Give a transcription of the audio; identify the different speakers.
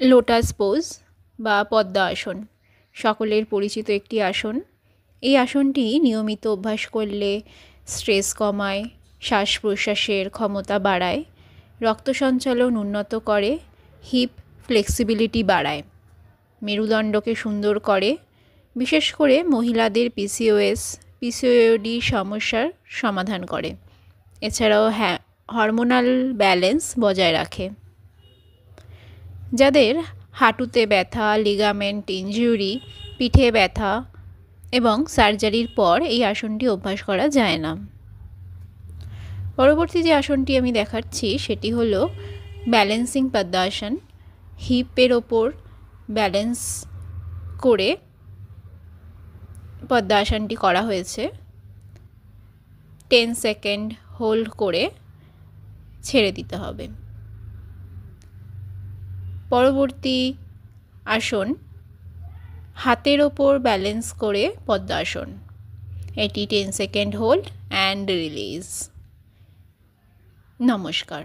Speaker 1: Lotus pose বা পদ্মা আসন সকলের পরিচিত একটি আসন। এই আসনটি নিয়মিত অভ্যাস করলে স্ট্রেস কমায়, শ্বাস প্রশ্বাসের ক্ষমতা বাড়ায়, রক্ত সঞ্চালন উন্নত করে, হিপ ফ্লেক্সিবিলিটি বাড়ায়, মেরুদণ্ডকে সুন্দর করে, বিশেষ করে মহিলাদের পিসিওডি সমস্যার সমাধান করে। এছাড়াও হরমোনাল ব্যালেন্স বজায় রাখে। যাদের হাঁটুতে ব্যথা, লিগামেন্ট ইনজুরি, পিঠে ব্যথা এবং সার্জারির পর এই আসনটি অভ্যাস করা যায় না। পরবর্তী যে আসনটি আমি দেখাচ্ছি সেটি হলো ব্যালেন্সিং পদ্মাসন। হিপের ওপর ব্যালেন্স করে পদ্মাসনটি করা হয়েছে। 10 সেকেন্ড হোল্ড করে ছেড়ে দিতে হবে। পরবর্তী আসন হাতের ওপর ব্যালেন্স করে পদ্মাসন। এটি 10 সেকেন্ড হোল্ড অ্যান্ড রিলিজ। নমস্কার।